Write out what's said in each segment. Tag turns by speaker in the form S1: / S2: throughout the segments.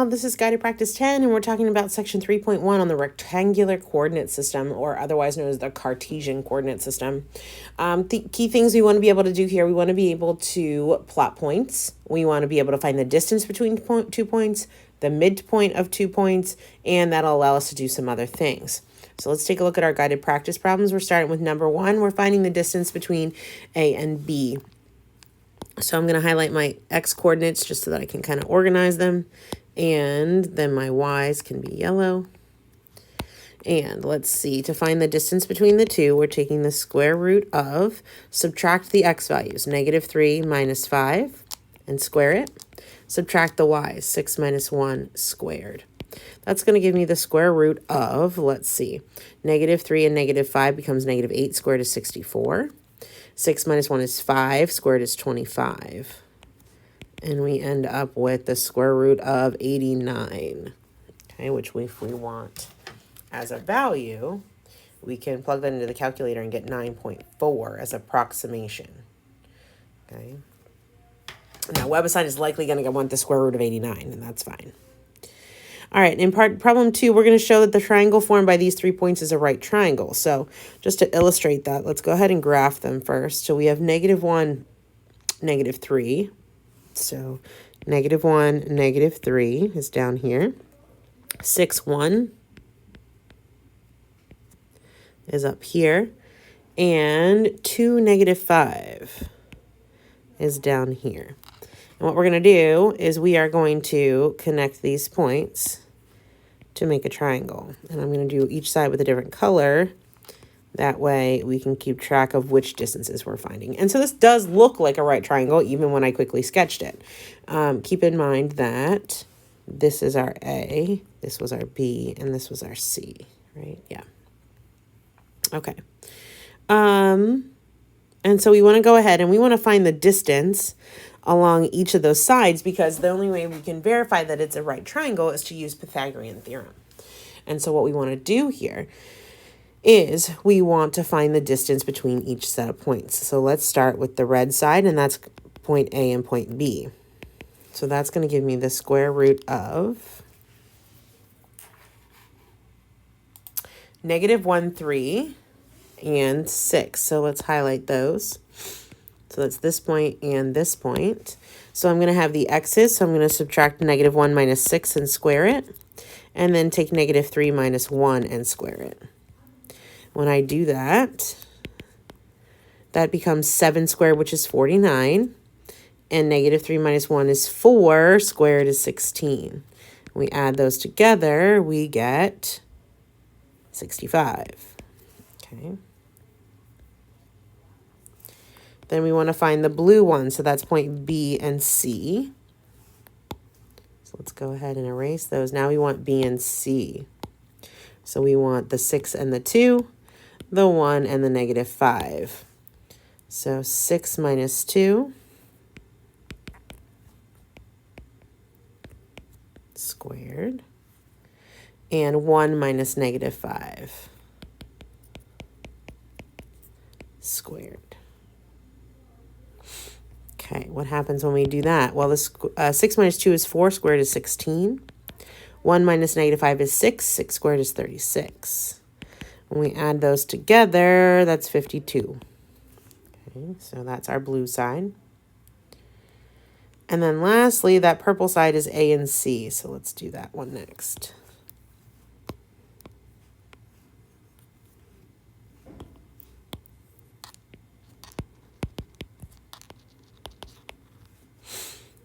S1: now this is guided practice 10, and we're talking about section 3.1 on the rectangular coordinate system, or otherwise known as the Cartesian coordinate system. The key things we want to be able to do here, we want to be able to plot points. We want to be able to find the distance between 2 points, the midpoint of 2 points, and that'll allow us to do some other things. So let's take a look at our guided practice problems. We're starting with number 1. We're finding the distance between A and B. So I'm going to highlight my X coordinates just so that I can kind of organize them. And then my Y's can be yellow. And let's see, to find the distance between the two, we're taking the square root of, subtract the X values, -3 minus 5, and square it. Subtract the Y's, 6 minus 1 squared. That's going to give me the square root of, let's see, -3 and -5 becomes -8 squared is 64. 6 minus 1 is 5, squared is 25. And we end up with the square root of 89, okay, which if we want as a value, we can plug that into the calculator and get 9.4 as approximation, okay. Now, WebAssign is likely going to want the square root of 89, and that's fine. All right, in problem 2, we're going to show that the triangle formed by these 3 points is a right triangle. So just to illustrate that, let's go ahead and graph them first. So we have -1, -3. So -1, -3 is down here. 6, 1 is up here. And 2, -5 is down here. And what we're going to do is we are going to connect these points to make a triangle. And I'm going to do each side with a different color. That way we can keep track of which distances we're finding. And so this does look like a right triangle, even when I quickly sketched it. Keep in mind that this is our A, this was our B, and this was our C, right? Yeah. Okay. And so we want to go ahead and we want to find the distance along each of those sides, because the only way we can verify that it's a right triangle is to use Pythagorean theorem. And so what we want to do here is we want to find the distance between each set of points. So let's start with the red side, and that's point A and point B. So that's going to give me the square root of -1, 3, and 6. So let's highlight those. So that's this point and this point. So I'm going to have the x's. So I'm going to subtract -1 minus 6 and square it. And then take -3 minus 1 and square it. When I do that, that becomes 7 squared, which is 49. And -3 minus 1 is 4. Squared is 16. We add those together, we get 65. Okay. Then we want to find the blue one, so that's point B and C. So let's go ahead and erase those. Now we want B and C. So we want the 6 and the 2, the 1 and the -5. So 6 minus 2 squared, and 1 minus -5 squared. Okay, what happens when we do that? Well, this 6 minus 2 is 4, squared is 16. 1 minus -5 is 6, 6 squared is 36. When we add those together, that's 52. Okay, so that's our blue side. And then lastly, that purple side is A and C, so let's do that one next.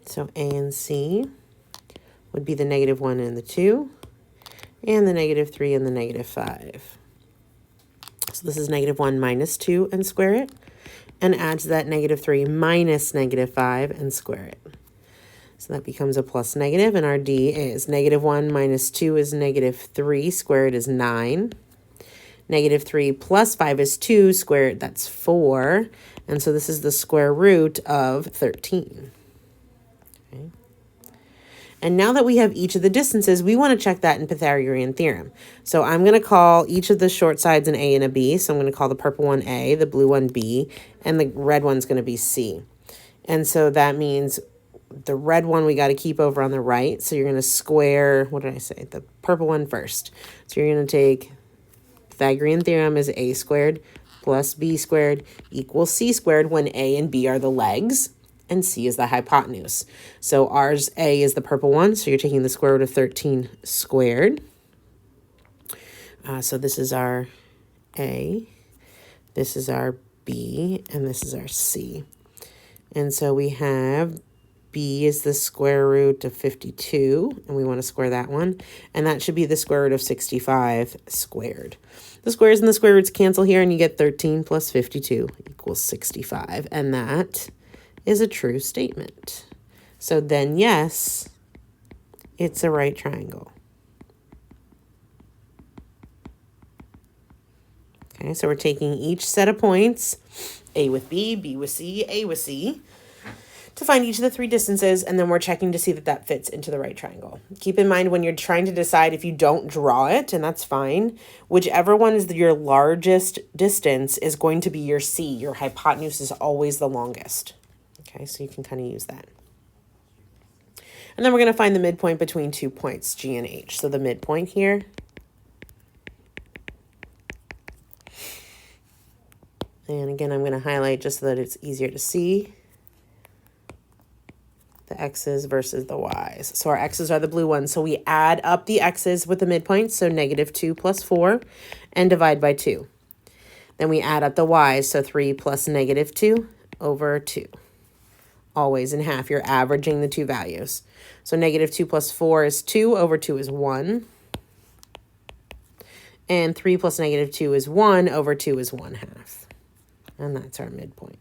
S1: So A and C would be the -1 and the 2, and the -3 and the -5. So this is -1 minus 2 and square it, and add to that -3 minus -5 and square it. So that becomes a plus negative, and our D is -1 minus 2 is -3, squared is 9. -3 plus 5 is 2, squared, that's 4. And so this is the square root of 13. Okay. And now that we have each of the distances, we want to check that in Pythagorean theorem. So I'm going to call each of the short sides an A and a B. So I'm going to call the purple one A, the blue one B, and the red one's going to be C. And so that means The red one we got to keep over on the right. So you're going to square, what did I say? The purple one first. So you're going to take Pythagorean theorem is a squared plus b squared equals c squared when a and b are the legs and c is the hypotenuse. So ours a is the purple one. So you're taking the square root of 13 squared. So this is our a, this is our b, and this is our c. And so we have b is the square root of 52, and we want to square that one. And that should be the square root of 65 squared. The squares and the square roots cancel here, and you get 13 plus 52 equals 65. And that is a true statement. So then, yes, it's a right triangle. Okay, so we're taking each set of points, A with B, B with C, A with C, to find each of the three distances, and then we're checking to see that that fits into the right triangle. Keep in mind when you're trying to decide, if you don't draw it, and that's fine, whichever one is your largest distance is going to be your C. Your hypotenuse is always the longest. Okay, so you can kind of use that. And then we're going to find the midpoint between 2 points, G and H. So the midpoint here, and again, I'm going to highlight just so that it's easier to see the x's versus the y's. So our x's are the blue ones. So we add up the x's with the midpoint, so -2 plus 4, and divide by 2. Then we add up the y's, so 3 plus -2 over 2. Always in half, you're averaging the two values. So -2 plus 4 is 2, over 2 is 1. And 3 plus -2 is 1, over 2 is 1/2. And that's our midpoint.